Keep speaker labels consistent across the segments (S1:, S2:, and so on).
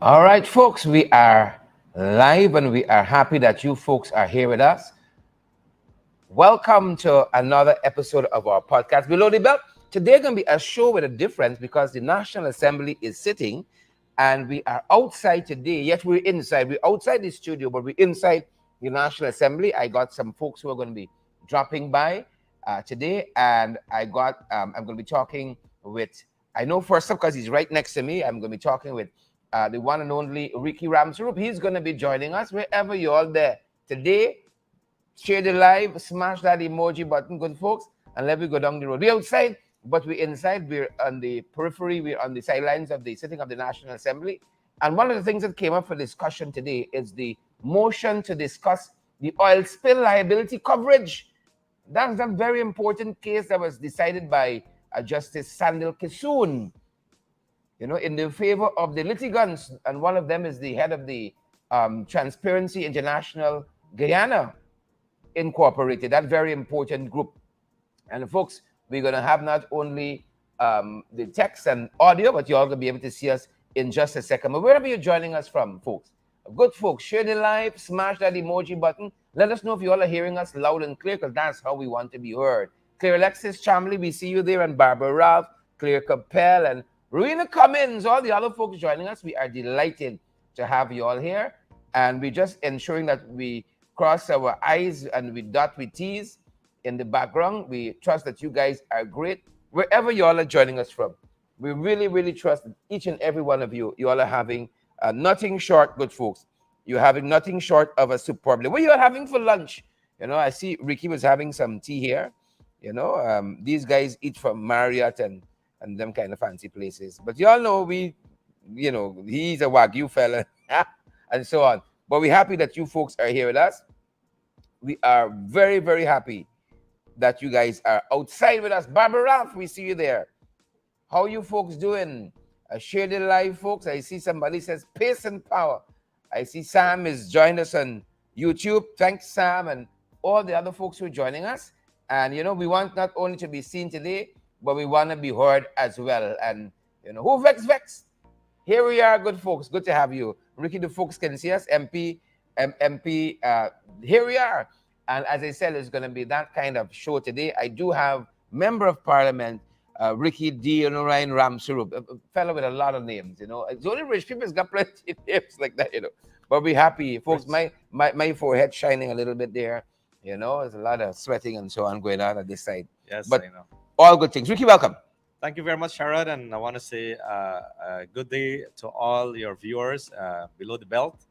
S1: All right, folks, we are live and we are happy that you folks are here with us. Welcome to another episode of our podcast, Below the Belt. Today going to be a show with a difference because the National Assembly is sitting and we are outside today. Yes, we're inside. We're outside the studio, but we're inside the National Assembly. I got some folks who are going to be dropping by today, and I'm going to be talking with, I know first up because he's right next to me, I'm going to be talking with the one and only Ricky Ramsrup. He's going to be joining us wherever you're all there today. Share the live, smash that emoji button, good folks, and let me go down the road. We're outside, but we're inside. We're on the periphery. We're on the sidelines of the sitting of the National Assembly. And one of the things that came up for discussion today is the motion to discuss the oil spill liability coverage. That's a very important case that was decided by Justice Sandil Kisoon, in the favor of the litigants. And one of them is the head of the Transparency International Guyana Incorporated, that very important group. And folks, we're going to have not only the text and audio, but you're all going to be able to see us in just a second. But wherever you're joining us from, folks, good folks, share the live, smash that emoji button. Let us know if you all are hearing us loud and clear, because that's how we want to be heard. Claire Alexis Chamley, we see you there, and Barbara Ralph, Claire Capel, and Rowena Cummins, all the other folks joining us. We are delighted to have you all here. And we're just ensuring that we cross our I's and we dot with T's in the background. We trust that you guys are great wherever you all are joining us from. We really, really trust that each and every one of you, you all are having nothing short, good folks. You're having nothing short of a superb day. What are you all having for lunch? I see Ricky was having some tea here. These guys eat from Marriott and them kind of fancy places. But you all know he's a Wagyu fella and so on. But we're happy that you folks are here with us. We are very, very happy that you guys are outside with us. Barbara Ralph, we see you there. How you folks doing? Share the live, folks. I see somebody says pace and power. I see Sam is joining us on YouTube. Thanks, Sam, and all the other folks who are joining us. And, we want not only to be seen today, but we want to be heard as well. And, who vex? Here we are, good folks. Good to have you. Ricky, the folks can see us. MP, here we are. And as I said, it's going to be that kind of show today. I do have Member of Parliament, Ricky D. Ryan Ramsurup, a fellow with a lot of names. It's only rich people's got plenty of names like that. But we're happy, folks. My forehead shining a little bit there. There's a lot of sweating and so on going on at this side.
S2: Yes,
S1: but
S2: I know.
S1: All good things. Ricky, welcome.
S2: Thank you very much, Sharad, and I want to say good day to all your viewers below the belt.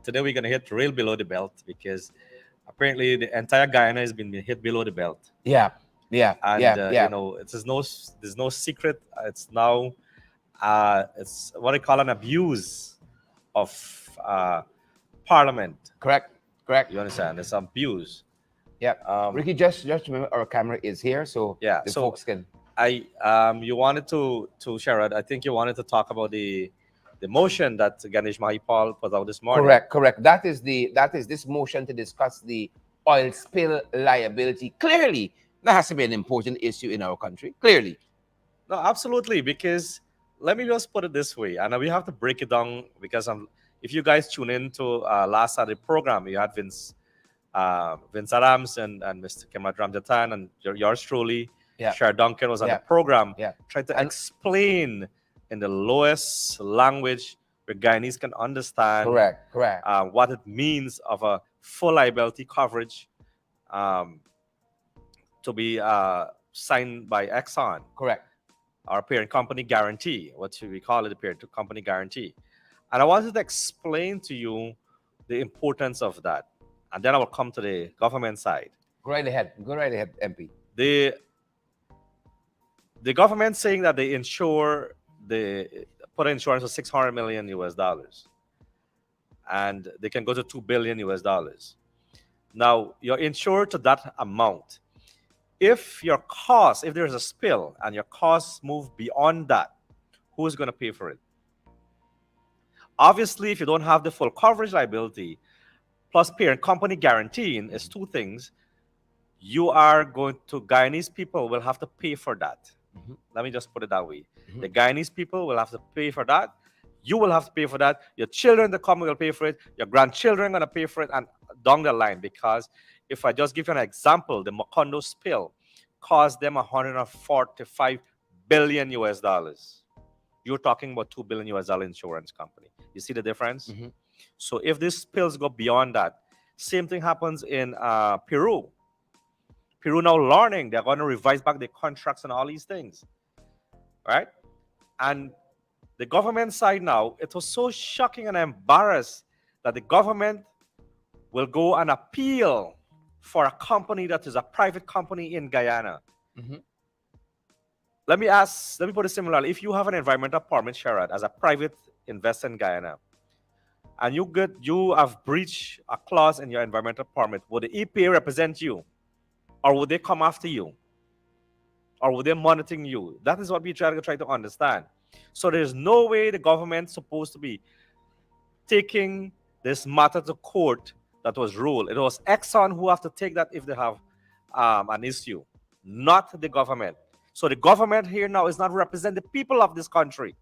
S2: Today we're going to hit real below the belt because apparently the entire Guyana has been hit below the belt.
S1: Yeah.
S2: And there's no secret. It's now it's what I call an abuse of Parliament.
S1: Correct.
S2: You understand? It's abuse.
S1: Yeah. Ricky, just remember our camera is here, so the folks can.
S2: You wanted to Sharad, I think you wanted to talk about the motion that Ganesh Mahipal put out this morning.
S1: Correct. That is this motion to discuss the oil spill liability. Clearly, that has to be an important issue in our country. Clearly.
S2: No, absolutely. Because let me just put it this way, and we have to break it down because if you guys tune in to last Saturday program, you had Vince Adams and Mr. Kemal Ramjatan and yours truly.
S1: Yeah.
S2: Shar Duncan was on the program,
S1: Yeah.
S2: trying to explain in the lowest language where Guyanese can understand.
S1: Correct.
S2: What it means of a full liability coverage to be signed by Exxon.
S1: Correct.
S2: Our parent company guarantee. What should we call it? The parent company guarantee. And I wanted to explain to you the importance of that. And then I will come to the government side.
S1: Go right ahead, MP.
S2: The government saying that they put insurance of $600 million US, and they can go to $2 billion US. Now you're insured to that amount. If there's a spill and your costs move beyond that, who's going to pay for it? Obviously, if you don't have the full coverage liability, plus parent company guaranteeing is two things, Guyanese people will have to pay for that.
S1: Mm-hmm.
S2: Let me just put it that way.
S1: Mm-hmm.
S2: The Guyanese people will have to pay for that. You will have to pay for that. Your children that come will pay for it. Your grandchildren are going to pay for it, and down the line. Because if I just give you an example, the Macondo spill cost them 145 billion US dollars. You're talking about 2 billion US dollar insurance company. You see the difference?
S1: Mhm.
S2: So if these spills go beyond that, same thing happens in Peru. Peru now learning they're going to revise back the contracts and all these things, right? And the government side now, it was so shocking and embarrassed that the government will go and appeal for a company that is a private company in Guyana.
S1: Mhm.
S2: Let me put it similarly. If you have an environmental permit, Sherrod, as a private investor in Guyana, and you have breached a clause in your environmental permit, would the EPA represent you? Or would they come after you? Or would they monitoring you? That is what we try to understand. So there's no way the government's supposed to be taking this matter to court that was ruled. It was Exxon who have to take that if they have an issue, not the government. So the government here now is not representing the people of this country.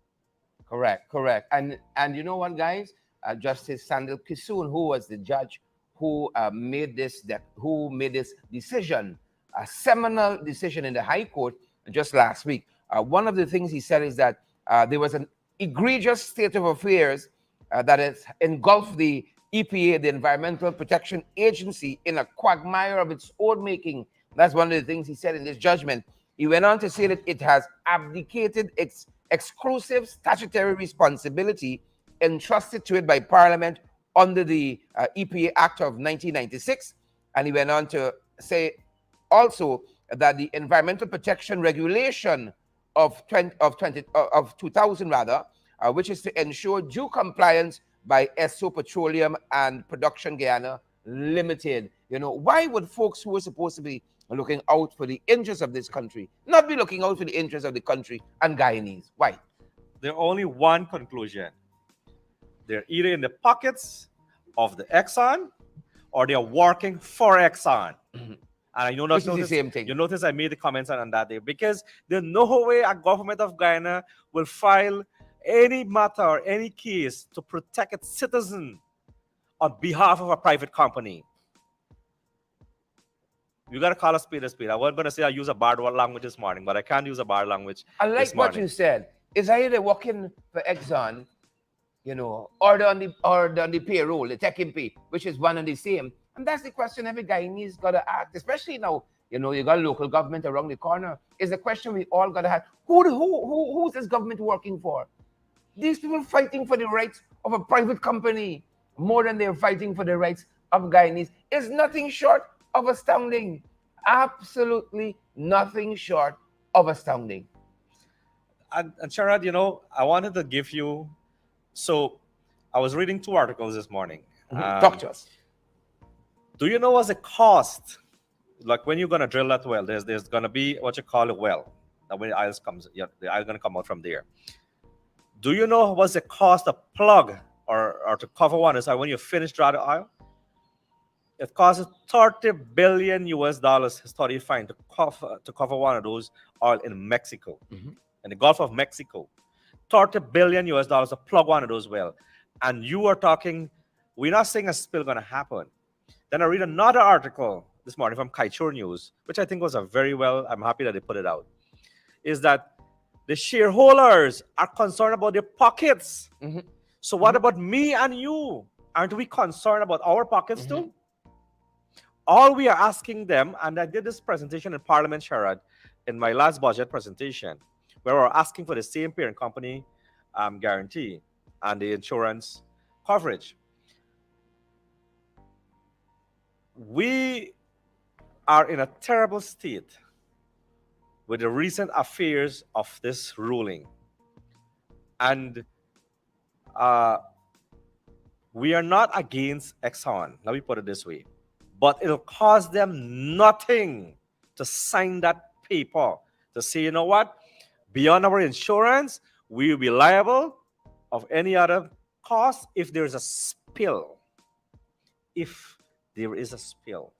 S1: Correct, correct. And you know what, guys? Justice Sandil Kisoon, who was the judge who made this decision, a seminal decision in the High Court just last week. One of the things he said is that there was an egregious state of affairs that has engulfed the EPA, the Environmental Protection Agency, in a quagmire of its own making. That's one of the things he said in this judgment. He went on to say that it has abdicated its exclusive statutory responsibility entrusted to it by Parliament under the EPA Act of 1996. And he went on to say also that the Environmental Protection Regulation of 2000, rather, which is to ensure due compliance by Esso Petroleum and Production Guyana Limited. You know, why would folks who are supposed to be looking out for the interests of this country not be looking out for the interests of the country and Guyanese? Why?
S2: There's only one conclusion. They're either in the pockets of the Exxon or they're working for Exxon. And I know
S1: Which is the same thing.
S2: You notice I made the comments on that day because there's no way a government of Guyana will file any matter or any case to protect its citizen on behalf of a private company. You gotta call a spade a spade. I was gonna say I use a bad language this morning, but I can't use a bad language.
S1: I like
S2: this
S1: what
S2: morning.
S1: you said. Is either working for Exxon, you know, or on the payroll, the tech pay, which is one and the same. And that's the question every Guyanese gotta ask, especially now. You know, you got local government around the corner. Is the question we all gotta have: who's this government working for? These people fighting for the rights of a private company more than they're fighting for the rights of Guyanese is nothing short of astounding. Absolutely nothing short of astounding.
S2: And Sharad, you know, I wanted to give you. So, I was reading 2 articles this morning.
S1: Talk to us.
S2: Do you know what's the cost? Like when you're gonna drill that well, there's gonna be what you call a well. Now when the oil comes, yeah, the oil gonna come out from there. Do you know what's the cost of plug or to cover one? Is when you finish dry the oil? It costs 30 billion US dollars study fine to cover one of those oil in Mexico, in the Gulf of Mexico. 30 billion US dollars to plug one of those wells. And you are talking, we're not saying a spill gonna happen. Then I read another article this morning from Kaichur News, which I think was I'm happy that they put it out, is that the shareholders are concerned about their pockets. So what about me and you? Aren't we concerned about our pockets too? All we are asking them, and I did this presentation in Parliament, Sharad, in my last budget presentation, where we're asking for the same parent company guarantee and the insurance coverage. We are in a terrible state with the recent affairs of this ruling. And we are not against Exxon, let me put it this way, but it'll cost them nothing to sign that paper to say, you know what, beyond our insurance, we will be liable of any other cost if there's a spill. If there is a spill.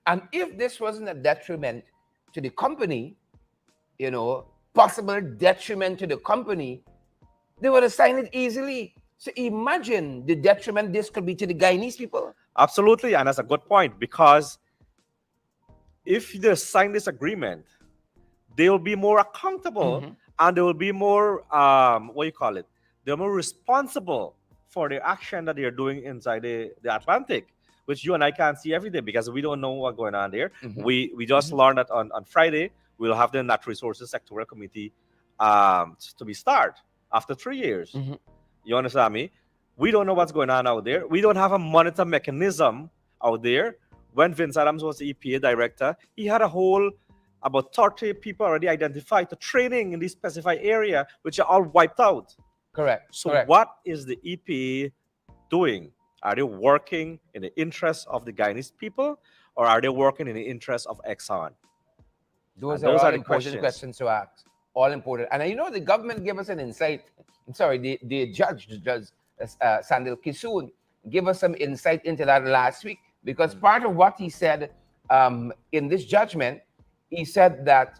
S1: And if this wasn't a detriment to the company, you know, possible detriment to the company, They would have signed it easily. So imagine the detriment this could be to the Guyanese people.
S2: Absolutely, and that's a good point, because if they sign this agreement, they will be more accountable,
S1: Mhm.
S2: and they will be more what you call it, they're more responsible for the action that they're doing inside the Atlantic, which you and I can't see every day because we don't know what's going on there.
S1: Mhm.
S2: We just
S1: Mhm.
S2: learned that on Friday we'll have the Natural Resources Sectorial Committee to be start after 3 years.
S1: Mhm.
S2: You understand me? We don't know what's going on out there. We don't have a monitor mechanism out there. When Vince Adams was the EPA director, he had a whole about 30 people already identified to training in this specified area, which are all wiped out.
S1: Correct.
S2: So
S1: Correct.
S2: what is the EPA doing? Are they working in the interest of the Guyanese people, or are they working in the interest of Exxon?
S1: Those
S2: And
S1: are
S2: those
S1: all
S2: are the
S1: important
S2: questions.
S1: questions to ask. All important. And you know, the government gave us an insight. I'm sorry, the Judge Sandil Kisoon, gave us some insight into that last week because
S2: Mm.
S1: part of what he said in this judgment, he said that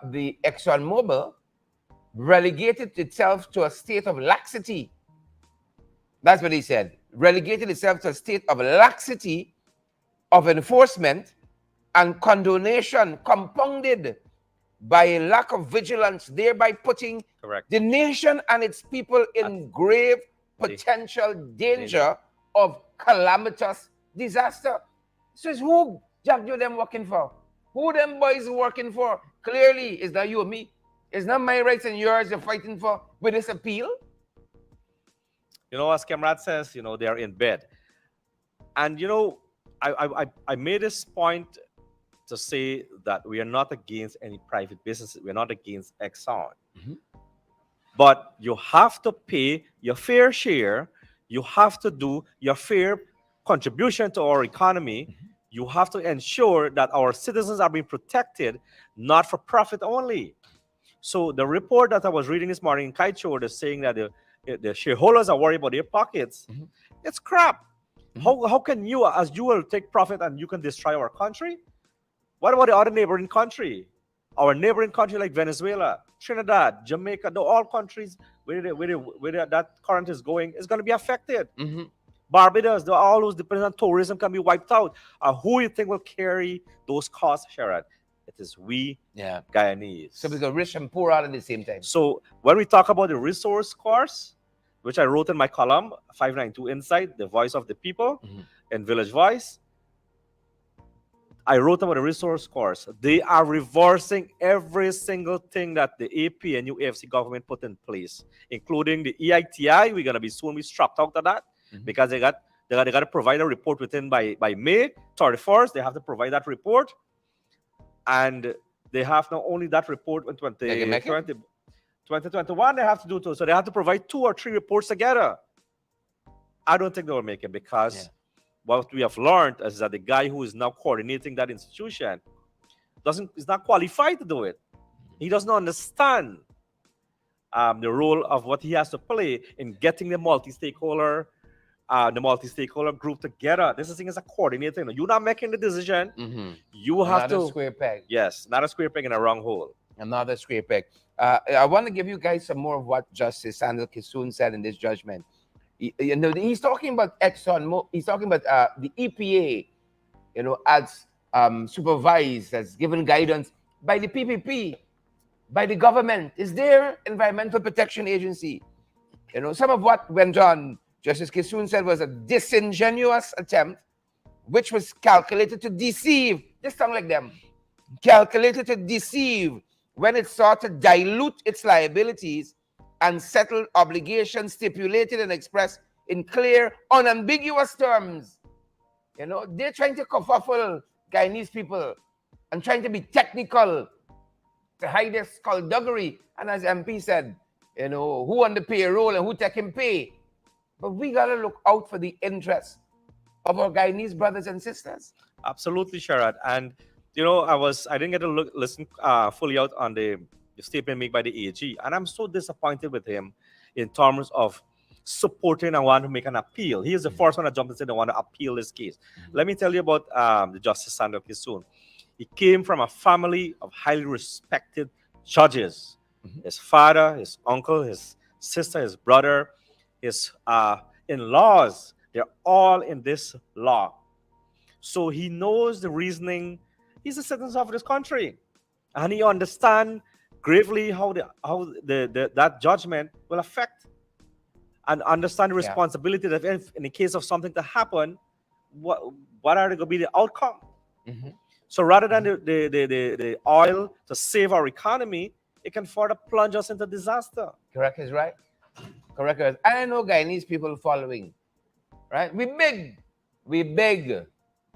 S1: the ExxonMobil relegated itself to a state of laxity. That's what he said. Relegated itself to a state of laxity of enforcement and condonation compounded by a lack of vigilance, thereby putting
S2: Correct.
S1: the nation and its people
S2: At
S1: in grave
S2: the
S1: potential
S2: danger.
S1: danger of calamitous disaster. So it's who Jack Joe them working for? Who them boys working for? Clearly, it's not you and me. It's not my rights and yours you're fighting for with this appeal.
S2: You know, as Kamrat says, you know, they are in bed. And you know, I made this point to say that we are not against any private businesses. We're not against Exxon.
S1: Mhm.
S2: But you have to pay your fair share. You have to do your fair contribution to our economy. You have to ensure that our citizens are being protected, not for profit only. So the report that I was reading this morning in Kaicho is saying that the shareholders are worried about their pockets.
S1: Mhm.
S2: It's crap.
S1: Mhm.
S2: How can you, as you will take profit and you can destroy our country? What about the other neighboring country? Our neighboring country like Venezuela, Trinidad, Jamaica, all countries where that current is going is going to be affected.
S1: Mhm.
S2: Barbados, all those dependent on tourism can be wiped out. Who you think will carry those costs, Sherrod? It is we
S1: Yeah. So we
S2: Guyanese.
S1: got rich and poor all at the same time.
S2: So when we talk about the resource course, which I wrote in my column, 592 Insight, the voice of the people,
S1: Mhm.
S2: in Village Voice, I wrote about the resource course. They are reversing every single thing that the AP and new AFC government put in place, including the EITI. We're gonna be soon be struck out of that
S1: Mhm.
S2: because they got to provide a report within by May 31st. They have to provide that report, and they have not only that report in
S1: They can make it.
S2: 2021. They have to do too. So they have to provide 2 or 3 reports together. I don't think they will make it
S1: Yeah.
S2: because what we have learned is that the guy who is now coordinating that institution doesn't is not qualified to do it. He doesn't understand the role of what he has to play in getting the multi-stakeholder group together. This thing is a coordinator. You know, you're not making the decision.
S1: Mhm.
S2: You have
S1: Another
S2: to,
S1: square peg.
S2: yes, not a square peg in a round hole.
S1: Another square peg. I want to give you guys some more of what Justice Sandal Kisoon said in this judgment. You know, he's talking about Exxon. He's talking about the EPA. You know, as supervised, as given guidance by the PPP, by the government. Is their environmental protection agency. You know, some of what went on, Justice Kisoon said, was a disingenuous attempt, which was calculated to deceive. Just sound like them. Calculated to deceive when it sought to dilute its liabilities and settle obligations stipulated and expressed in clear, unambiguous terms. You know, they're trying to kerfuffle Guyanese people and trying to be technical to hide their skullduggery. And as MP said, you know, who on the payroll and who taking pay. But we gotta look out for the interests of our Guyanese brothers and sisters.
S2: Absolutely, Sharad. And you know, I didn't get to listen fully out on the statement made by the AG, and I'm so disappointed with him in terms of supporting and want to make an appeal. He is the first one that jumped and said they want to appeal this case. Let me tell you about the Justice Sandor Kisoon. He came from a family of highly respected judges.
S1: Mhm.
S2: His father, his uncle, his sister, his brother, his in-laws, they're all in this law. So he knows the reasoning. He's a citizen of this country, and he understands gravely how that judgment will affect, and understand the
S1: Yeah.
S2: responsibility that if in the case of something to happen, what what are going to be the outcome.
S1: Mhm.
S2: So rather than the oil to save our economy, it can further plunge us into disaster.
S1: Correct is right. Correct is. I know Guyanese people following, right? We big,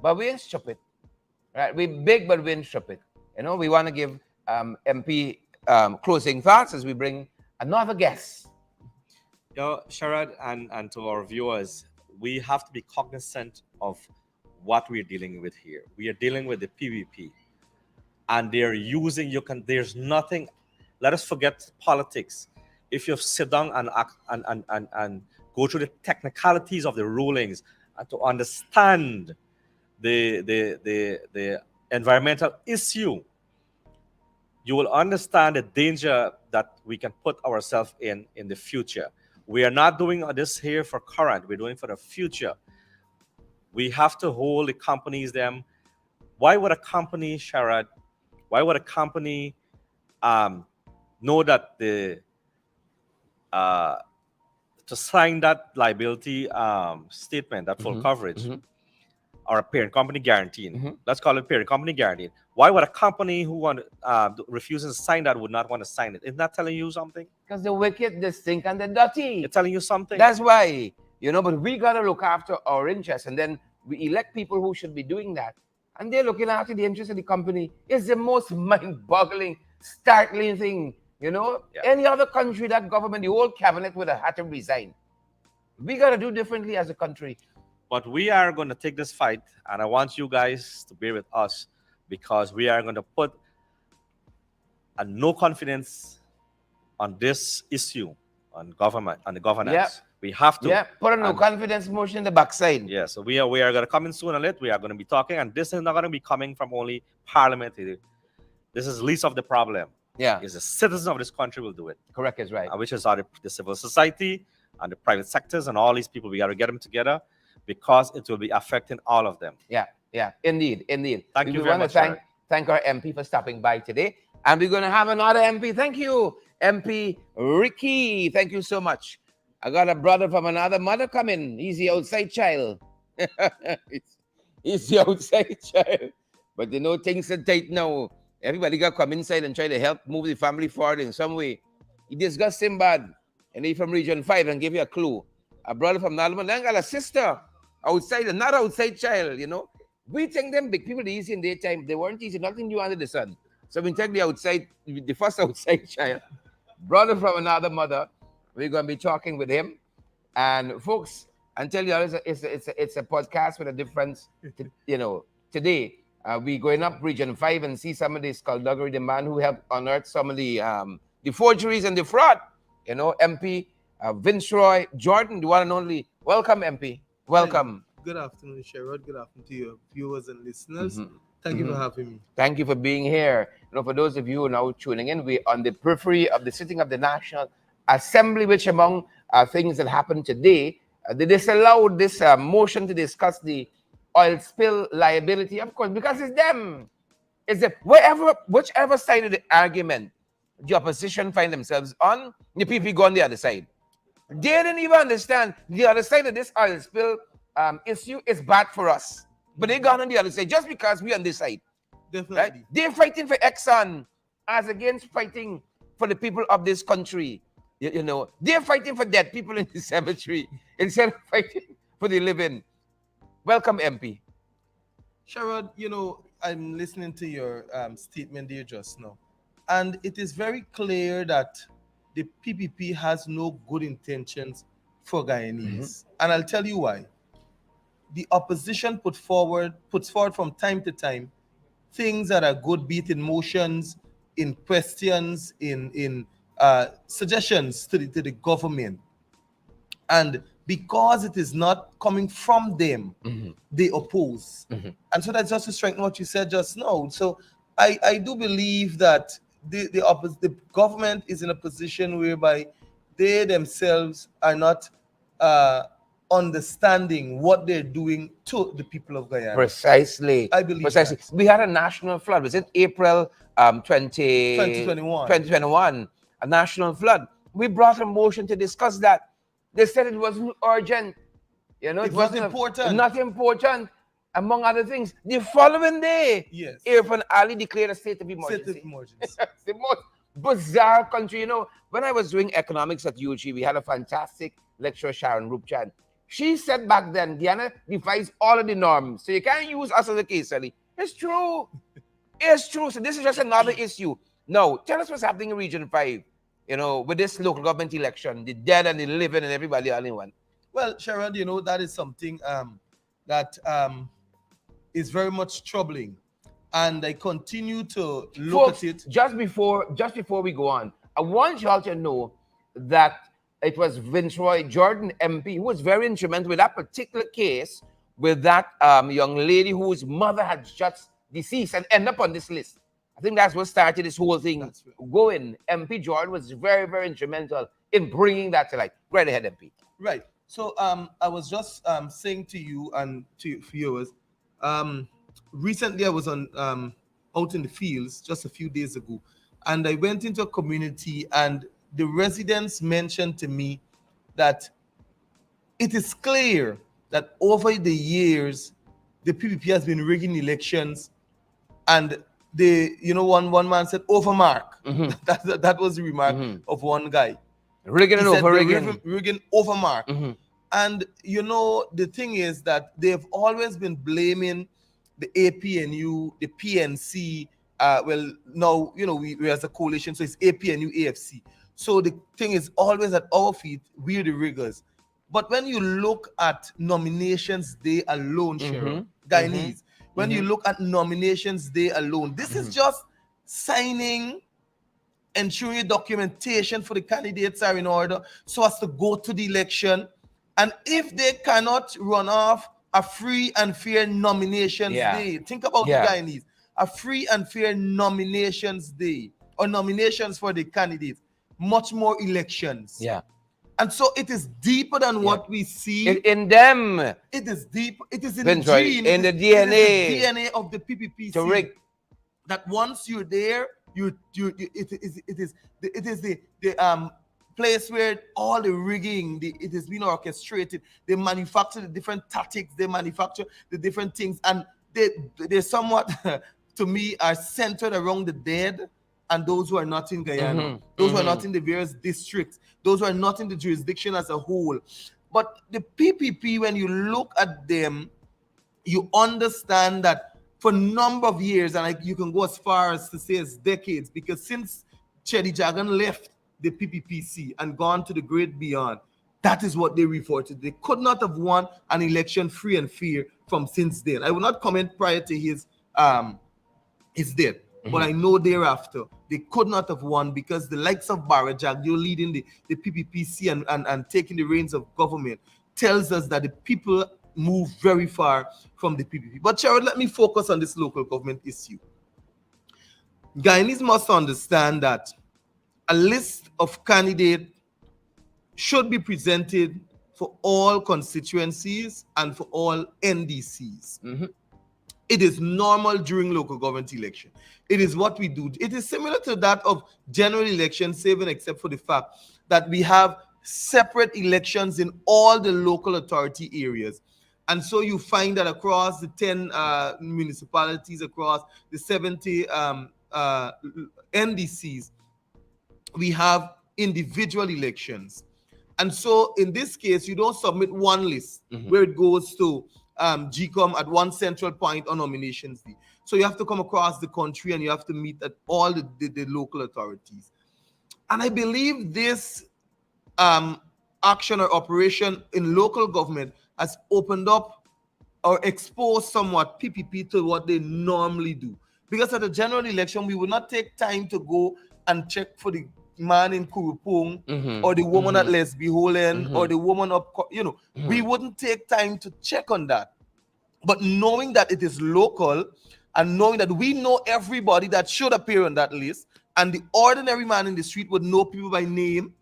S1: but we ain't stupid, right? We big, but we ain't stupid. You know, we want to give MP closing thoughts as we bring another guest.
S2: Sharad, and to our viewers, we have to be cognizant of what we're dealing with here. We are dealing with the PVP, and they're using you can. There's nothing. Let us forget politics. If you sit down and go through the technicalities of the rulings and to understand the environmental issue, you will understand the danger that we can put ourselves in the future. We are not doing this here for current. We're doing it for the future. We have to hold the companies them. Why would a company, Sharad? Why would a company know that the uh, to sign that liability statement, that full
S1: Mhm,
S2: coverage,
S1: mhm,
S2: or a parent company guaranteeing?
S1: mhm.
S2: Let's call it parent company guaranteeing. Why would a company who refuses to sign that would not want to sign it? Isn't that telling you something?
S1: Because the wicked, the stink, and the dirty.
S2: It's telling you something.
S1: That's why, you know, but we got to look after our interests. And then we elect people who should be doing that. And they're looking after the interests of the company. It's the most mind-boggling, startling thing. You know,
S2: Yeah.
S1: any other country, that government, the whole cabinet would have had to resign. We got to do differently as a country.
S2: But we are going to take this fight, and I want you guys to bear with us because we are going to put a no confidence on this issue, on government, on the governance.
S1: Yeah.
S2: We have to.
S1: Yeah, put a no
S2: And-
S1: confidence motion in the backside.
S2: Yeah, so we are going to come in soon and late. We are going to be talking, and this is not going to be coming from only Parliament. This is least of the problem.
S1: Yeah,
S2: Is the citizens of this country will do it,
S1: correct is right.
S2: which is the civil society and the private sectors and all these people. We got to get them together because it will be affecting all of them.
S1: Yeah, yeah, indeed, indeed.
S2: Thank you
S1: we
S2: very
S1: want
S2: much,
S1: to
S2: Eric.
S1: thank our MP for stopping by today. And we're going to have another MP. Thank you, MP Ricky. Thank you so much. I got a brother from another mother coming. He's the outside child. He's the outside child. But you know, things are tight now. Everybody got to come inside and try to help move the family forward in some way. He discussed him bad. And he from Region 5 and give you a clue. A brother from Nalman, then got a sister outside, another outside child, you know. We think them big people easy in daytime. They weren't easy, nothing new under the sun. So we take the outside, the first outside child, brother from another mother. We're going to be talking with him. And folks, and tell you, it's a podcast with a difference. You know, today we going up Region 5 and see some of the skullduggery, the man who helped unearth some of the forgeries and the fraud. You know, MP Vince Roy Jordan, the one and only. Welcome, MP. Welcome.
S3: Good afternoon, Sherrod. Good afternoon to your viewers and listeners.
S1: Mhm.
S3: Thank you for having me.
S1: Thank you for being here. You know, for those of you who are now tuning in, we're on the periphery of the sitting of the National Assembly, which among things that happened today, they disallowed this motion to discuss the oil spill liability, of course, because it's them. It's the whichever side of the argument the opposition find themselves on, the people go on the other side. They didn't even understand the other side of this oil spill issue is bad for us. But they gone on the other side just because we on this side.
S3: Definitely.
S1: Right? They're fighting for Exxon as against fighting for the people of this country. You know, they're fighting for dead people in the cemetery instead of fighting for the living. Welcome, MP.
S3: Sherrod, you know, I'm listening to your statement there just now. And it is very clear that the PPP has no good intentions for Guyanese. And I'll tell you why. The opposition puts forward from time to time things that are good, be it in motions, in questions, in suggestions to the government. And because it is not coming from them, they oppose. And so that's just to strengthen what you said just now. So I do believe that the government is in a position whereby they themselves are not uh, understanding what they're doing to the people of Guyana.
S1: Precisely.
S3: I believe
S1: Precisely.
S3: that.
S1: We had a national flood. Was it April
S3: 2021.
S1: 2021? A national flood. We brought a motion to discuss that. They said it wasn't urgent. You know,
S3: It was
S1: wasn't
S3: important.
S1: not important. Among other things, the following day,
S3: Yes.
S1: Irfan Ali declared a state of
S3: State
S1: emergency.
S3: of emergency.
S1: It's the most bizarre country. You know, when I was doing economics at UG, we had a fantastic lecturer, Sharon Rupchan. She said back then, Guyana defies all of the norms. So you can't use us as a case study. It's true. It's true. So this is just another issue. Now, tell us what's happening in Region 5, you know, with this local government election, the dead and the living and everybody all in one.
S3: Well, Sharon, you know, that is something that is very much troubling. And I continue to look
S1: Folks,
S3: at it.
S1: just before we go on, I want y'all to know that it was Vincroy Jordan MP who was very instrumental with that particular case with that young lady whose mother had just deceased and end up on this list. I think that's what started this whole thing going. MP Jordan was very, very instrumental in bringing that to light. Right ahead, MP.
S3: Right. So I was just saying to you and to viewers, recently I was on out in the fields just a few days ago, and I went into a community, and the residents mentioned to me that it is clear that over the years the PPP has been rigging elections, and one man said overmark. That was the remark of one guy.
S1: Rigging and over rigging.
S3: Rigging overmark. And you know, the thing is that they've always been blaming the APNU, the PNC. Well, now, you know, we as a coalition, so it's APNU, AFC. So the thing is always at our feet, we're the riggers. But when you look at nominations day alone, Cheryl, Guyanese, when you look at nominations day alone, this is just signing, ensuring your documentation for the candidates are in order so as to go to the election. And if they cannot run off a free and fair nominations day, think about the Guyanese, a free and fair nominations day or nominations for the candidates, much more elections.
S1: Yeah.
S3: And so it is deeper than what we see.
S1: In them.
S3: It is deep. It is in
S1: That's
S3: the
S1: right.
S3: gene.
S1: In the DNA.
S3: It is the DNA of the PPPC.
S1: To rig.
S3: That once you're there, it is the place where all the rigging, it has been orchestrated. They manufacture the different tactics. They manufacture the different things, and they somewhat, to me, are centered around the dead and those who are not in Guyana, those who are not in the various districts, those who are not in the jurisdiction as a whole. But the PPP, when you look at them, you understand that for a number of years, and you can go as far as to say as decades, because since Chedi Jagan left the PPPC and gone to the great beyond, that is what they reported. They could not have won an election free and fair from since then. I will not comment prior to his death. But I know thereafter, they could not have won because the likes of Barajag, you're leading the PPPC and taking the reins of government, tells us that the people move very far from the PPP. But Cheryl, let me focus on this local government issue. Guyanese must understand that a list of candidates should be presented for all constituencies and for all NDCs. It is normal during local government election. It is what we do. It is similar to that of general elections, save and except for the fact that we have separate elections in all the local authority areas. And so you find that across the 10 municipalities, across the 70 NDCs, we have individual elections. And so in this case, you don't submit one list where it goes to GCOM at one central point on nominations day. So you have to come across the country and you have to meet at all the local authorities. And I believe this action or operation in local government has opened up or exposed somewhat PPP to what they normally do. Because at a general election, we would not take time to go and check for the man in Kurupung or the woman at Lesbi Holen or the woman up, we wouldn't take time to check on that. But knowing that it is local and knowing that we know everybody that should appear on that list, and the ordinary man in the street would know people by name,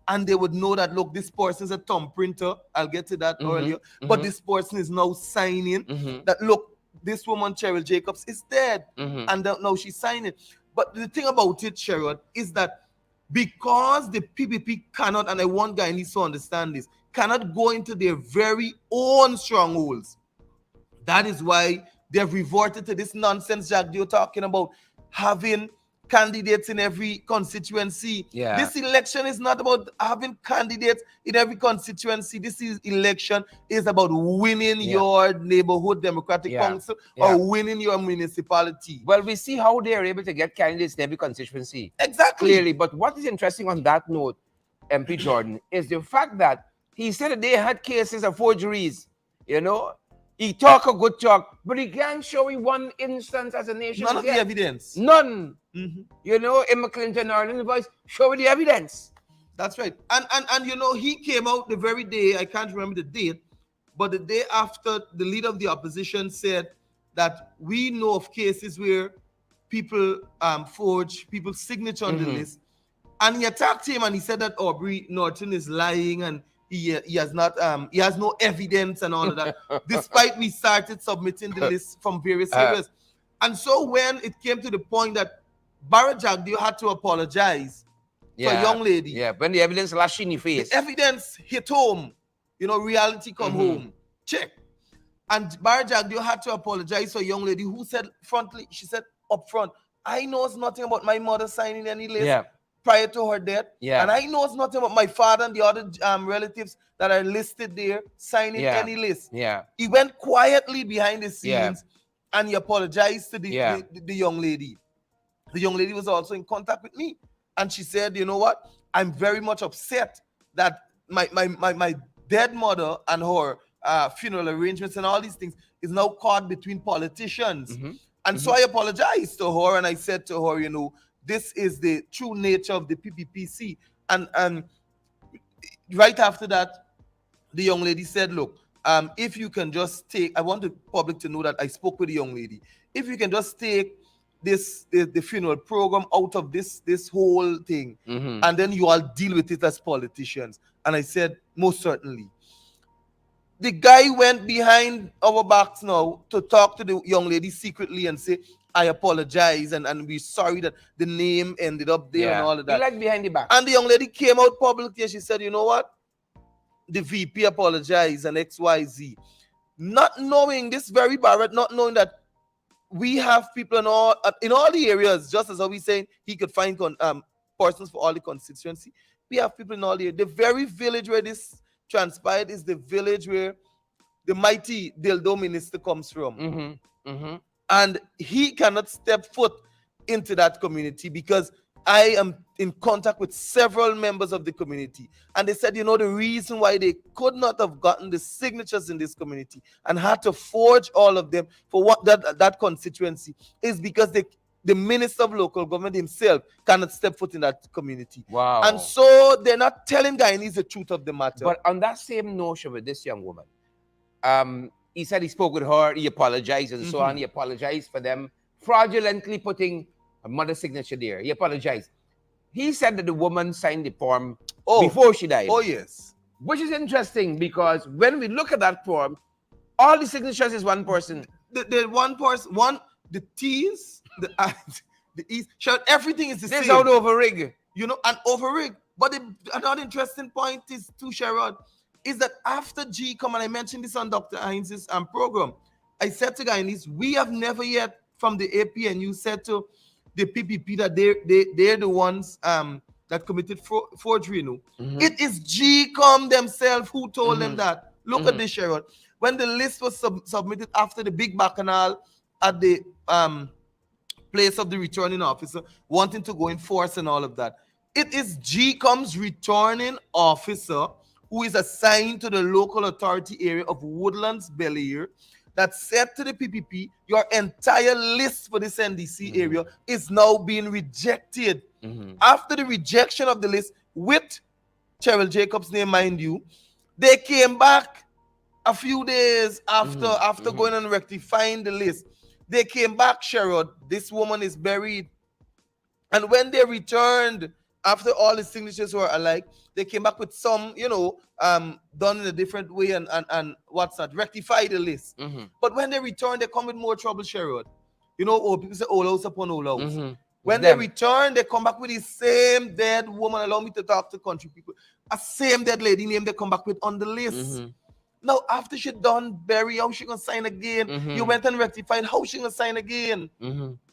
S3: and they would know that, look, this person is a thumb printer. I'll get to that earlier. But this person is now signing that, look, this woman, Cheryl Jacobs, is dead. And now she's signing. But the thing about it, Sherrod, is that because the PPP cannot, and I want Guyanese to understand this, cannot go into their very own strongholds. That is why they've reverted to this nonsense, Jack, you're talking about having candidates in every constituency.
S1: Yeah.
S3: This election is not about having candidates in every constituency. Election is about winning your neighborhood democratic council or winning your municipality.
S1: Well, we see how they are able to get candidates in every constituency.
S3: Exactly.
S1: Clearly. But what is interesting on that note, MP Jordan, is the fact that he said that they had cases of forgeries. You know, he talk a good talk, but he can't show me one instance as a nation.
S3: None of the evidence.
S1: None. You know, Emma Clinton or any voice, show me the evidence.
S3: That's right. And you know, he came out the very day, I can't remember the date, but the day after the leader of the opposition said that we know of cases where people forge people's signature on the list. And he attacked him and he said that Aubrey Norton is lying and he has no evidence and all of that, despite we started submitting the list from various areas. And so when it came to the point that Barra Jagdeo had to apologize to a young lady.
S1: Yeah, when the evidence lashed in your face.
S3: The evidence hit home. You know, reality come home. Check. And Barra Jagdeo had to apologize to a young lady who said she said up front, I knows nothing about my mother signing any list prior to her death. And I knows nothing about my father and the other relatives that are listed there signing any list. He went quietly behind the scenes and he apologized to the young lady. The young lady was also in contact with me. And she said, you know what? I'm very much upset that my dead mother and her funeral arrangements and all these things is now caught between politicians. And so I apologized to her and I said to her, you know, this is the true nature of the PPPC. And right after that, the young lady said, look, if you can just take, I want the public to know that I spoke with the young lady. If you can just take the funeral program out of this whole thing, and then you all deal with it as politicians. And I said, most certainly. The guy went behind our backs now to talk to the young lady secretly and say, I apologize and we're sorry that the name ended up there and all of that.
S1: You like behind the back.
S3: And the young lady came out publicly and she said, you know what? The VP apologized and XYZ. Not knowing this very Barrett, not knowing that we have people in all the areas, just as how we saying he could find persons for all the constituency. We have people in all the areas. The very village where this transpired is the village where the mighty Dildo minister comes from. And he cannot step foot into that community because I am in contact with several members of the community. And they said, you know, the reason why they could not have gotten the signatures in this community and had to forge all of them for what that constituency is because the minister of local government himself cannot step foot in that community.
S1: Wow.
S3: And so they're not telling Guyanese the truth of the matter.
S1: But on that same notion with this young woman, he said he spoke with her, he apologized and so on. He apologized for them fraudulently putting a mother's signature there. He apologized. He said that the woman signed the form before she died.
S3: Oh, yes.
S1: Which is interesting because when we look at that form, all the signatures is one person.
S3: The one person, the T's, the I's, the E's, everything is the same.
S1: This is how to overrig.
S3: You know, and overrig. But another interesting point is, too, Sherrod, is that after G come, and I mentioned this on Dr. Heinz's program, I said to Guyanese, we have never yet from the APNU said to the PPP that they're the ones that committed forgery. You know? It is GCOM themselves who told them that. Look at this, Sherrod. When the list was submitted after the big bacchanal at the place of the returning officer wanting to go in force and all of that, it is GCOM's returning officer who is assigned to the local authority area of Woodlands, Bel Air, that said to the PPP, your entire list for this NDC area is now being rejected. After the rejection of the list with Cheryl Jacobs' name, mind you, they came back a few days after going and rectifying the list. They came back, Sherrod, this woman is buried. And when they returned after all the signatures were alike, they came back with some, done in a different way and what's that, rectify the list. But when they return, they come with more trouble, Sherrod. People say old house upon old house. When they return, they come back with the same dead woman. Allow me to talk to country people. A same dead lady name they come back with on the list. Now, after she done bury, how she gonna sign again? You went and rectified, how she gonna sign again?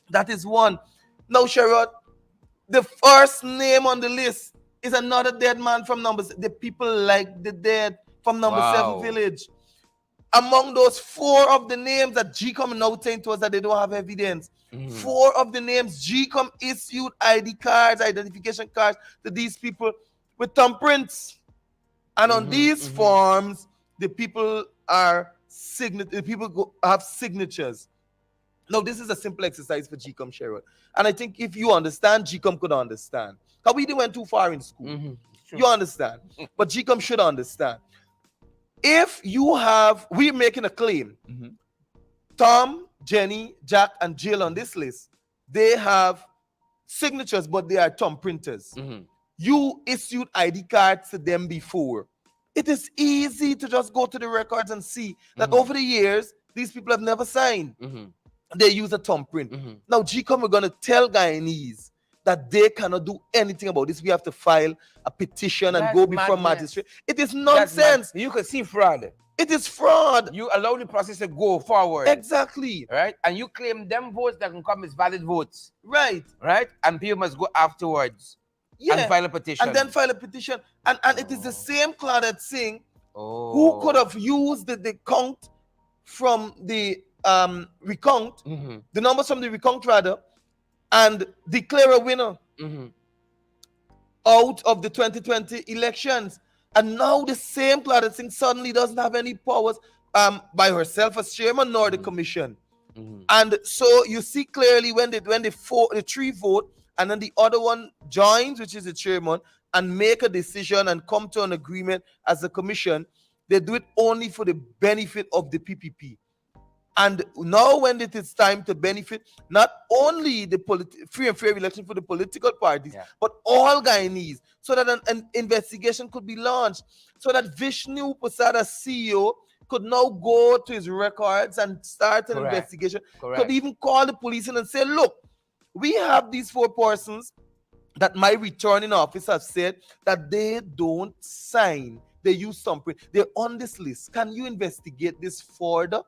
S3: That is one. Now, Sherrod, the first name on the list is another dead man from the people like the dead from number 7 village. Among those 4 of the names that GCOM now saying to us that they don't have evidence, 4 of the names GCOM issued ID cards, identification cards to these people with thumbprints. And on these forms, the people have signatures. Now, this is a simple exercise for GCOM, Sherrod. And I think if you understand, GCOM could understand. Because we didn't went too far in school. You understand. But GCOM should understand. If we're making a claim, Tom, Jenny, Jack, and Jill on this list, they have signatures, but they are thumb printers. You issued ID cards to them before. It is easy to just go to the records and see that over the years, these people have never signed. They use a thumbprint. Now, GCOM, we're going to tell Guyanese that they cannot do anything about this. We have to file a petition and go before magistrate. It is nonsense.
S1: You can see fraud.
S3: It is fraud.
S1: You allow the process to go forward.
S3: Exactly.
S1: Right? And you claim them votes that can come as valid votes.
S3: Right.
S1: Right? And people must go afterwards and file a petition.
S3: And then file a petition. And it is the same Claudette Singh who could have used the count from the recount, the numbers from the recount rather, and declare a winner out of the 2020 elections. And now the same Claudette Singh suddenly doesn't have any powers by herself as chairman nor the commission. And so you see clearly when the 3 vote and then the other one joins, which is the chairman, and make a decision and come to an agreement as a commission, they do it only for the benefit of the PPP. And now when it is time to benefit not only the free and fair election for the political parties, but all Guyanese, so that an investigation could be launched, so that Vishnu Prasad, as CEO, could now go to his records and start an investigation, could even call the police in and say, look, we have these 4 persons that my returning officer have said that they don't sign. They use thumbprint. They're on this list. Can you investigate this further?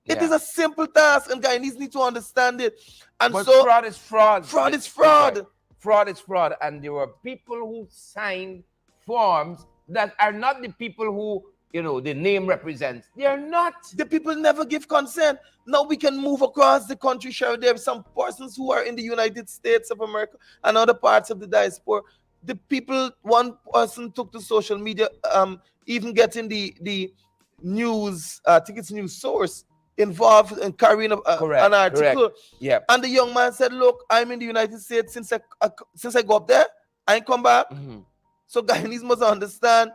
S3: It is a simple task, and Guyanese need to understand it. And
S1: but
S3: so
S1: fraud is fraud.
S3: Fraud is fraud.
S1: Fraud is fraud. And there were people who signed forms that are not the people who, the name represents. They are not.
S3: The people never give consent. Now we can move across the country, Sherrod. There are some persons who are in the United States of America and other parts of the diaspora. The people, one person took to social media, even getting the news, I think it's news source, involved in carrying an article. And the young man said, look, I'm in the United States since I go up there, I ain't come back. So Guyanese must understand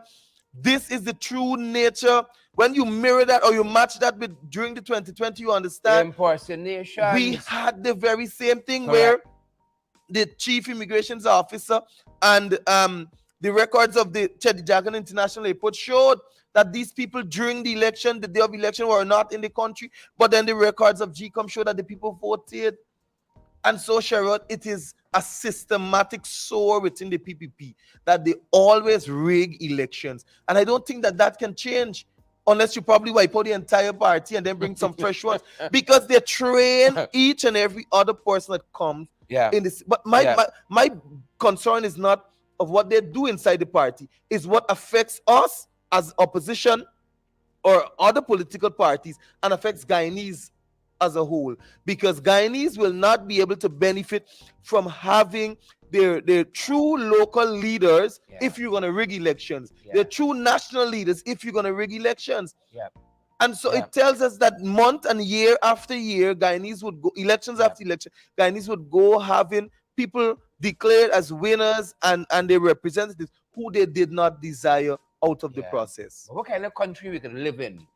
S3: this is the true nature. When you mirror that or you match that with during the 2020, you understand
S1: impersonation.
S3: We had the very same thing where the chief immigrations officer and the records of the Chedijagan International Airport showed that these people during the election, the day of election, were not in the country, but then the records of GCOM show that the people voted. And so, Sherrod, it is a systematic sore within the PPP that they always rig elections. And I don't think that can change unless you probably wipe out the entire party and then bring some fresh ones, because they train each and every other person that comes in this. But my concern is not of what they do inside the party, is what affects us as opposition or other political parties and affects Guyanese as a whole, because Guyanese will not be able to benefit from having their true local leaders if you're going to rig elections, their true national leaders if you're going to rig elections. And so it tells us that month and year after year, Guyanese would go, elections after election, Guyanese would go having people declared as winners and their representatives who they did not desire out of the process.
S1: What kind of country we can live in?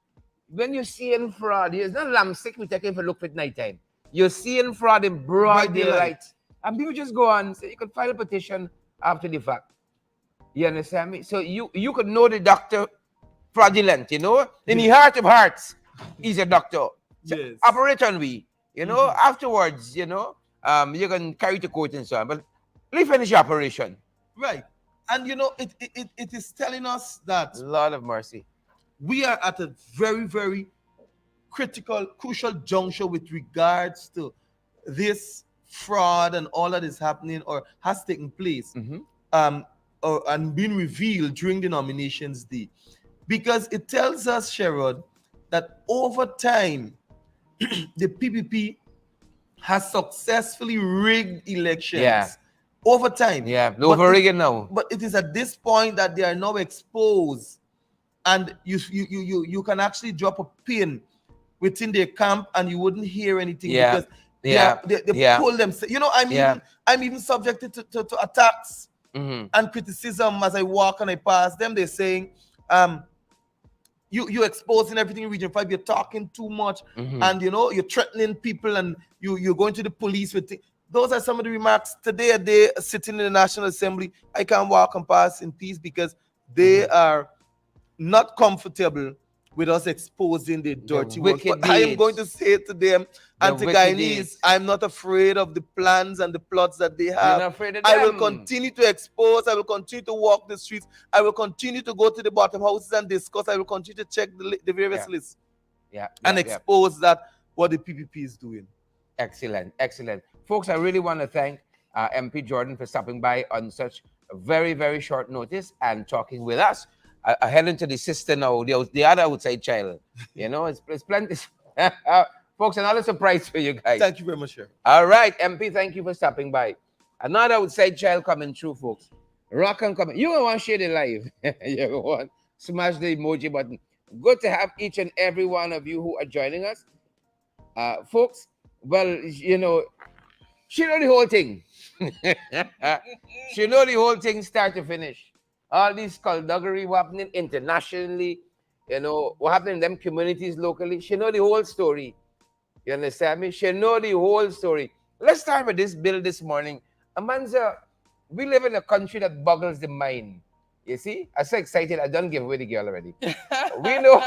S1: When you're seeing fraud, it's not lamb stick we take for look at night time. You're seeing fraud in broad daylight. And people just go on, say you can file a petition after the fact. You understand me? So you could know the doctor fraudulent, you know, in the heart of hearts, he's a doctor. So
S3: Yes.
S1: operate on we, you know, afterwards, you know, you can carry to court and so on. But let finish your operation.
S3: Right. And you know, it is telling us that
S1: Lord of mercy.
S3: we are at a very, very critical, crucial juncture with regards to this fraud and all that is happening or has taken place, um, and been revealed during the nominations day. Because it tells us, Sherrod, that over time, the PPP has successfully rigged elections.
S1: Yeah.
S3: Over time.
S1: Yeah,
S3: But
S1: over
S3: it-
S1: again now.
S3: But it is at this point that they are now exposed, and you can actually drop a pin within their camp and you wouldn't hear anything
S1: Yeah.
S3: because
S1: Yeah.
S3: they
S1: Yeah.
S3: pull them. You know,
S1: Yeah.
S3: I'm even subjected to attacks
S1: Mhm.
S3: and criticism as I walk and I pass them. They're saying, you exposing everything in Region 5, you're talking too much, and you know, you're threatening people, and you're going to the police with those are some of the remarks. Today a day sitting in the National Assembly, I can't walk and pass in peace because they are not comfortable with us exposing the dirty work.
S1: wicked
S3: But I am going to
S1: deeds.
S3: say to them
S1: The
S3: and to
S1: wicked
S3: Guyanese,
S1: deeds.
S3: I'm not afraid of the plans and the plots that they
S1: You're
S3: have.
S1: not afraid of
S3: I will
S1: them.
S3: continue to expose. I will continue to walk the streets. I will continue to go to the bottom houses and discuss. I will continue to check the various
S1: Yeah.
S3: lists
S1: Yeah.
S3: and
S1: Yeah.
S3: expose that what the PPP is doing.
S1: Excellent, excellent. Folks, I really want to thank MP Jordan for stopping by on such a very, very short notice and talking with us. I head into the sister now, the other outside child. You know, it's plenty. Folks, another surprise for you guys.
S3: Thank you very much, sir.
S1: All right, MP, thank you for stopping by. Another outside child coming through, folks. Rock and coming. You don't want to share the live. You want smash the emoji button. Good to have each and every one of you who are joining us. Folks, well, you know, she know the whole thing. She know the whole thing start to finish. All these skullduggery happening internationally, you know, what happening in them communities locally. She know the whole story. You understand me? She know the whole story. Let's start with this bill this morning. Amanza, we live in a country that boggles the mind. You see? I'm so excited. I don't give away the girl already. We know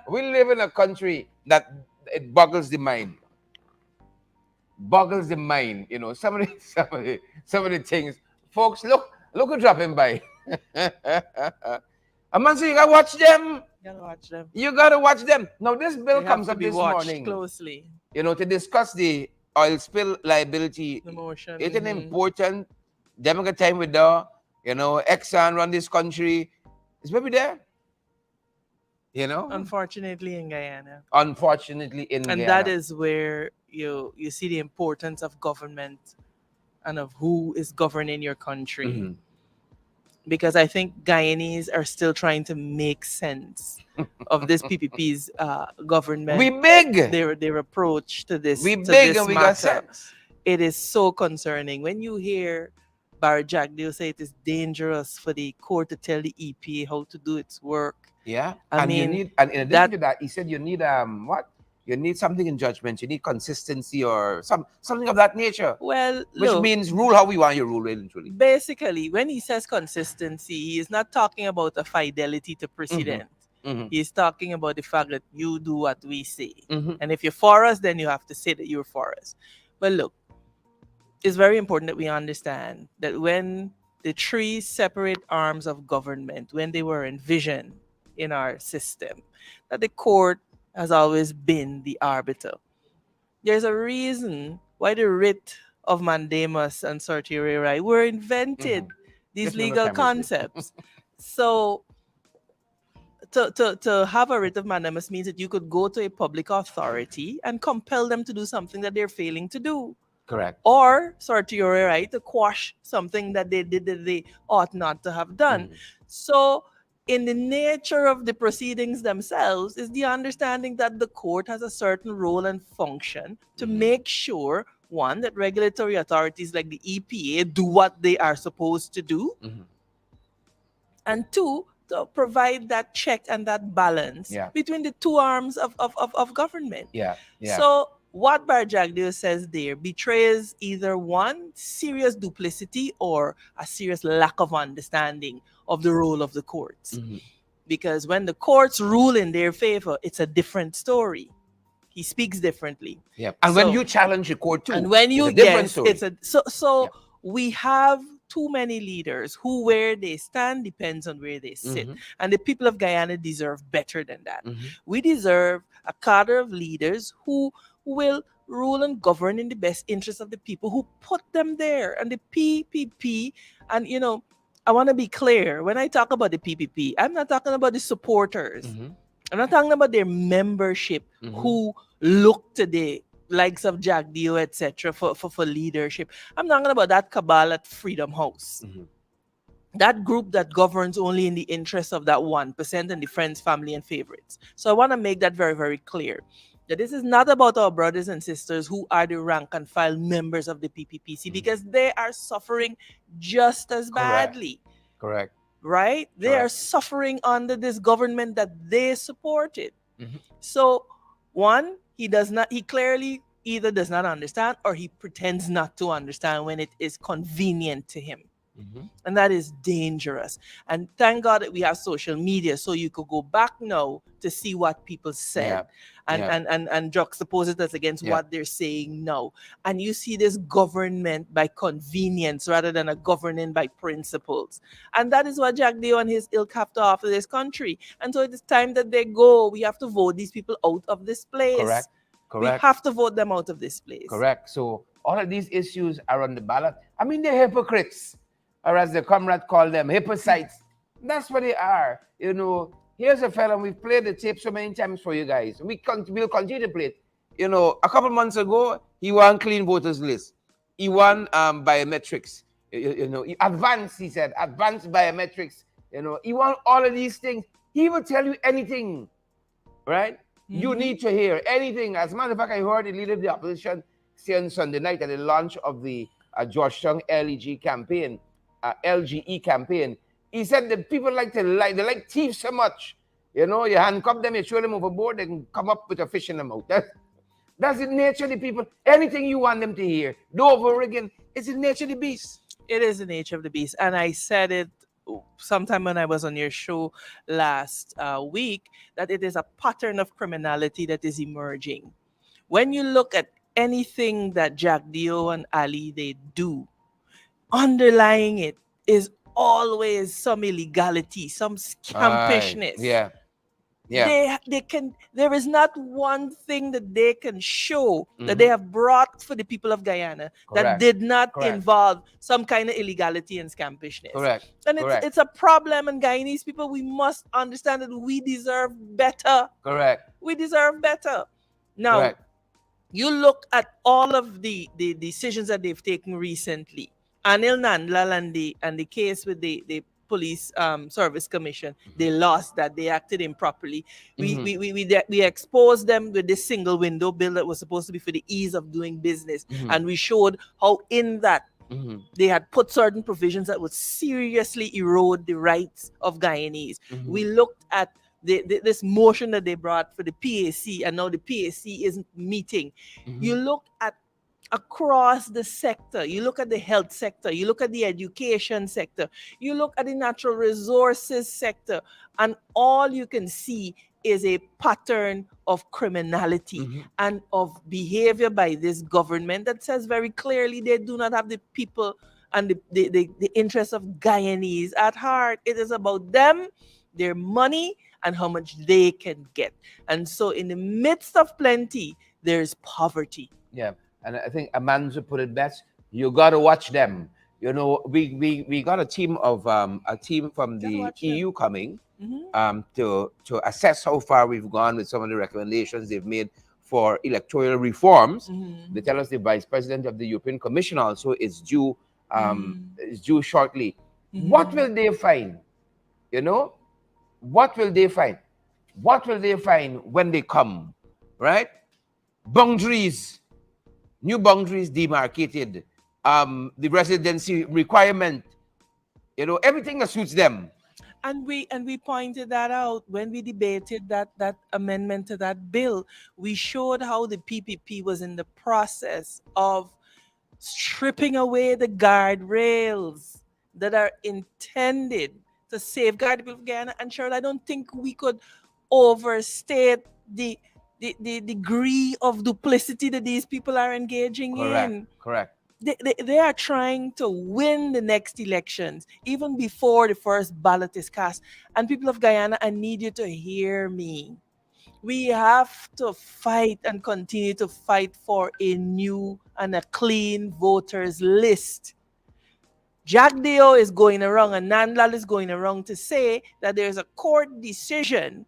S1: we live in a country that it boggles the mind. Boggles the mind, you know. Some of the things. Folks, look who's dropping by. Amanza, you gotta watch them.
S4: You gotta watch them.
S1: You gotta watch them. Now this bill
S4: They have
S1: comes
S4: to
S1: up
S4: be
S1: this
S4: watched
S1: morning.
S4: closely.
S1: You know, to discuss the oil spill liability.
S4: The motion.
S1: It's an important democratic time with the, you know, Exxon run this country. It's maybe there. You know?
S4: Unfortunately, in Guyana.
S1: Unfortunately in
S4: And
S1: Guyana.
S4: that is where you see the importance of government and of who is governing your country.
S1: Mhm.
S4: Because I think Guyanese are still trying to make sense of this PPP's government.
S1: We big.
S4: Their approach to this.
S1: We
S4: to
S1: big
S4: this
S1: and we got
S4: matter.
S1: sense.
S4: It is so concerning when you hear Barry Jagdale say it is dangerous for the court to tell the EPA how to do its work.
S1: Yeah.
S4: I
S1: and you
S4: mean,
S1: need, and in addition to that, he said you need what? You need something in judgment. You need consistency or something of that nature.
S4: Well,
S1: Which
S4: look,
S1: means rule how we want you rule, really, truly.
S4: basically, when he says consistency, he is not talking about a fidelity to precedent.
S1: Mhm.
S4: He's talking about the fact that you do what we say.
S1: Mhm.
S4: And if you're for us, then you have to say that you're for us. But look, it's very important that we understand that when the three separate arms of government, when they were envisioned in our system, that the court has always been the arbiter. There's a reason why the writ of mandamus and certiorari were invented, these
S1: Just remember
S4: legal
S1: time wasted.
S4: concepts. So to have a writ of mandamus means that you could go to a public authority and compel them to do something that they're failing to do.
S1: Correct.
S4: Or certiorari to quash something that they did that they ought not to have done.
S1: Mhm.
S4: So in the nature of the proceedings themselves is the understanding that the court has a certain role and function to make sure, one, that regulatory authorities like the EPA do what they are supposed to do,
S1: Mhm.
S4: and two, to provide that check and that balance
S1: Yeah.
S4: between the two arms of government.
S1: Yeah. Yeah.
S4: So what Barjagdeo says there betrays either one, serious duplicity, or a serious lack of understanding of the role of the courts.
S1: Mhm.
S4: Because when the courts rule in their favor, it's a different story. He speaks differently.
S1: Yeah. And when
S4: So,
S1: you challenge the court too,
S4: and when
S1: it's
S4: you,
S1: a different
S4: yes, it's
S1: story.
S4: a so
S1: Yeah.
S4: we have too many leaders who, where they stand depends on where they sit,
S1: Mhm.
S4: and the people of Guyana deserve better than that.
S1: Mhm.
S4: We deserve a cadre of leaders who will rule and govern in the best interest of the people who put them there. And the PPP, and I want to be clear, when I talk about the PPP, I'm not talking about the supporters.
S1: Mhm.
S4: I'm not talking about their membership
S1: Mhm.
S4: who look to the likes of Jack Dio, etc., for leadership. I'm talking about that cabal at Freedom House.
S1: Mhm.
S4: That group that governs only in the interest of that 1% and the friends, family, and favorites. So I want to make that very, very clear. That this is not about our brothers and sisters who are the rank and file members of the PPPC, because they are suffering just as
S1: Correct.
S4: badly,
S1: Correct.
S4: right? They are
S1: Correct.
S4: suffering under this government that they supported.
S1: Mhm.
S4: So, one, he clearly either does not understand or he pretends not to understand when it is convenient to him.
S1: Mhm.
S4: And that is dangerous. And thank God that we have social media, so you could go back now to see what people said
S1: Yeah.
S4: and
S1: Yeah.
S4: and juxtapose it as against
S1: Yeah.
S4: what they're saying now. And you see this government by convenience rather than a governing by principles. And that is what Jack Deo and his ilk have to offer this country. And so it is time that they go. We have to vote these people out of this place.
S1: Correct.
S4: We
S1: Correct.
S4: have to vote them out of this place.
S1: Correct. So all of these issues are on the ballot. I mean, they're hypocrites, or as the comrade called them, hypocrites. That's what they are. Here's a fella, we've played the tape so many times for you guys. We'll continue to play it. A couple months ago, he won clean voters list. He won biometrics. Advanced, he said, advanced biometrics. He won all of these things. He will tell you anything, right? You need to hear anything. As a matter of fact, I heard the leader of the opposition say on Sunday night at the launch of the Georgetown LEG campaign, LGE campaign. He said that people like to lie. They like thieves so much. You handcuff them, you throw them overboard, they can come up with a fish in the mouth. That's the nature of the people. Anything you want them to hear, do over again. It's the nature of the beast.
S4: It is the nature of the beast. And I said it sometime when I was on your show last week, that it is a pattern of criminality that is emerging. When you look at anything that Jack Dio and Ali they do, underlying it is always some illegality, some scampishness.
S1: Yeah. Yeah.
S4: There is not one thing that they can show that
S1: Mhm.
S4: they have brought for the people of Guyana that
S1: Correct.
S4: did not
S1: Correct.
S4: involve some kind of illegality and scampishness.
S1: Correct.
S4: And
S1: Correct.
S4: it's a problem. And Guyanese people, we must understand that we deserve better.
S1: Correct.
S4: We deserve better. Now,
S1: Correct.
S4: you look at all of the decisions that they've taken recently. Anil Nandlal and the case with the police service commission, they lost that. They acted improperly. We exposed them with this single window bill that was supposed to be for the ease of doing business. And we showed how in that they had put certain provisions that would seriously erode the rights of Guyanese. We looked at this motion that they brought for the PAC, and now the PAC isn't meeting. You look at across the sector, you look at the health sector, you look at the education sector, you look at the natural resources sector, and all you can see is a pattern of criminality and of behavior by this government that says very clearly they do not have the people and the interests of Guyanese at heart. It is about them, their money, and how much they can get. And so in the midst of plenty, there's poverty.
S1: Yeah. And I think Amanzo put it best. You got to watch them. We got a team from the EU coming to assess how far we've gone with some of the recommendations they've made for electoral reforms. They tell us the vice president of the European Commission also is due shortly. What will they find? What will they find? What will they find when they come? Right? Boundaries, new boundaries demarcated, the residency requirement, everything that suits them.
S4: And we pointed that out when we debated that amendment to that bill. We showed how the PPP was in the process of stripping away the guardrails that are intended to safeguard the people of Guyana. And Cheryl, I don't think we could overstate the degree of duplicity that these people are engaging
S1: Correct.
S4: in.
S1: Correct.
S4: They are trying to win the next elections even before the first ballot is cast. And people of Guyana, I need you to hear me. We have to fight and continue to fight for a new and a clean voters list. Jack Deo is going around and Nandlal is going around to say that there's a court decision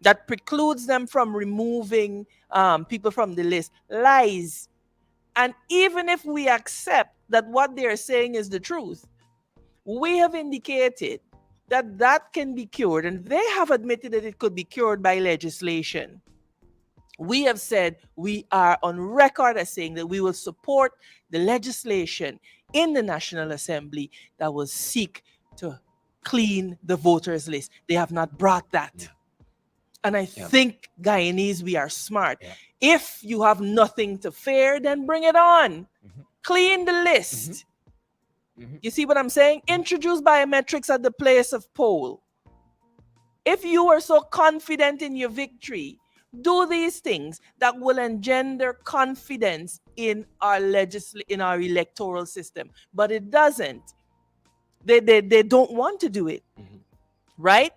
S4: that precludes them from removing people from the list. Lies. And even if we accept that what they're saying is the truth, we have indicated that that can be cured, and they have admitted that it could be cured by legislation. We have said we are on record as saying that we will support the legislation in the National Assembly that will seek to clean the voters list. They have not brought that.
S1: Yeah.
S4: And I
S1: Yeah.
S4: think Guyanese, we are smart.
S1: Yeah.
S4: If you have nothing to fear, then bring it on.
S1: Mhm.
S4: Clean the list.
S1: Mhm.
S4: You see what I'm saying? Introduce biometrics at the place of poll. If you are so confident in your victory, do these things that will engender confidence in our in our electoral system. But it doesn't. They don't want to do it.
S1: Mhm.
S4: Right?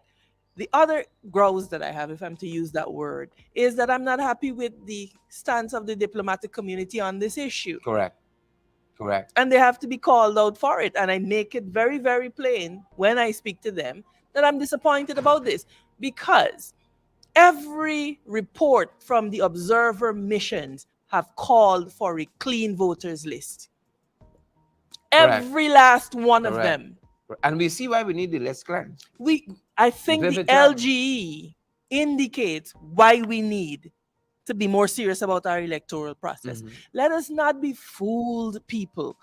S4: The other grouse that I have, if I'm to use that word, is that I'm not happy with the stance of the diplomatic community on this issue.
S1: Correct. Correct.
S4: And they have to be called out for it. And I make it very, very plain when I speak to them that I'm disappointed about this, because every report from the observer missions have called for a clean voters list.
S1: Correct.
S4: Every last one of
S1: Correct.
S4: them.
S1: And we see why we need the list cleansed.
S4: I think the
S1: Vivid time.
S4: LGE indicates why we need to be more serious about our electoral process.
S1: Mhm.
S4: Let us not be fooled, people.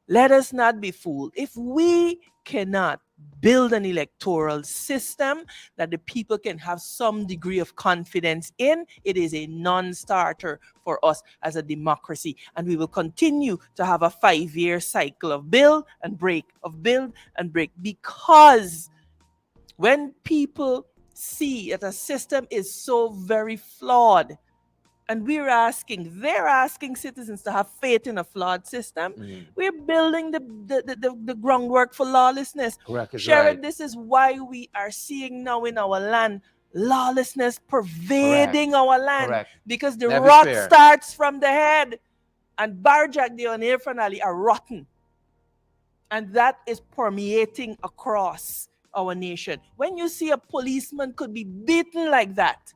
S4: Let us not be fooled. If we cannot build an electoral system that the people can have some degree of confidence in, it is a non-starter for us as a democracy. And we will continue to have a 5-year cycle of build and break, of build and break, because when people see that a system is so very flawed, and they're asking citizens to have faith in a flawed system,
S1: Mhm.
S4: we're building the groundwork for lawlessness.
S1: Correct. Is
S4: Sharon,
S1: right.
S4: this is why we are seeing now in our land lawlessness pervading our land.
S1: Correct.
S4: Because the
S1: Never
S4: rot
S1: fair.
S4: starts from the head. And Barjack, the Onir are rotten. And that is permeating across our nation. When you see a policeman could be beaten like that,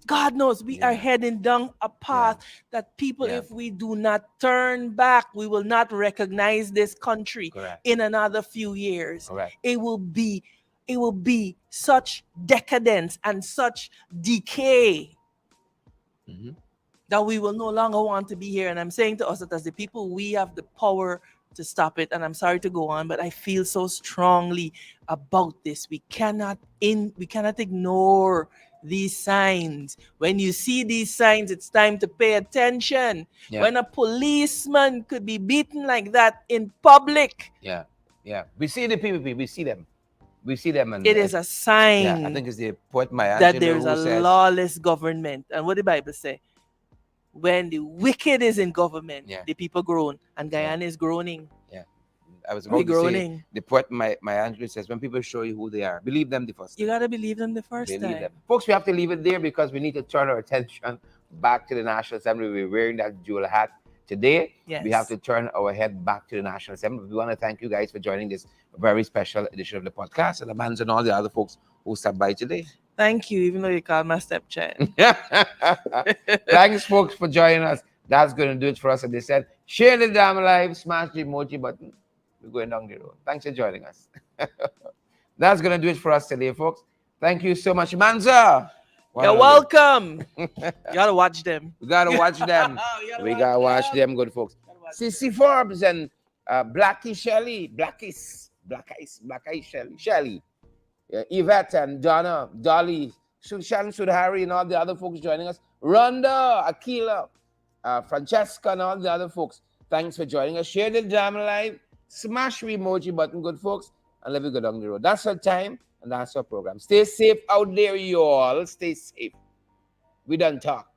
S4: God knows we are
S1: Yeah.
S4: heading down a path that people,
S1: Yeah.
S4: if we do not turn back, we will not recognize this country
S1: Correct.
S4: in another few years.
S1: Correct.
S4: It will be such decadence and such decay
S1: Mhm.
S4: that we will no longer want to be here. And I'm saying to us that as the people, we have the power to stop it. And I'm sorry to go on, but I feel so strongly about this. We cannot ignore these signs. When you see these signs, it's time to pay attention.
S1: Yeah.
S4: When a policeman could be beaten like that in public,
S1: Yeah. Yeah. We see the PPP. We see them. We see them. And
S4: it is a sign
S1: yeah, I think it's the poet Maya
S4: that
S1: Angelou
S4: there's
S1: who
S4: a
S1: says,
S4: lawless government. And what the Bible say? When the wicked is in government,
S1: Yeah.
S4: the people groan. And
S1: Yeah.
S4: Guyana is groaning.
S1: I was
S4: We're
S1: about to say,
S4: groaning.
S1: the poet Maya Angelou says, when people show you who they are, believe them the first
S4: You
S1: time.
S4: gotta believe them the first
S1: Believe
S4: time.
S1: them. Folks, we have to leave it there because we need to turn our attention back to the National Assembly. We're wearing that jewel hat today.
S4: Yes.
S1: We have to turn our head back to the National Assembly. We want to thank you guys for joining this very special edition of the podcast, and Amanda and all the other folks who stopped by today.
S4: Thank you, even though you called my stepchild.
S1: Thanks, folks, for joining us. That's going to do it for us. And they said, share the damn live, smash the emoji button. We're going down the road. Thanks for joining us. That's going to do it for us today, folks. Thank you so much, Manza.
S4: You're welcome. You gotta watch them.
S1: We got to watch them. We got to watch them, good folks. Sissy Forbes and Blackie Shelley. Blackies. Black Eyes Shelly, Yvette and Donna, Dolly, Shan Sudhari, and all the other folks joining us. Rhonda, Akila, Francesca, and all the other folks. Thanks for joining us. Share the jam live. Smash the emoji button, good folks, and let me go down the road. That's our time, and that's our program. Stay safe out there, you all. Stay safe. We done talk.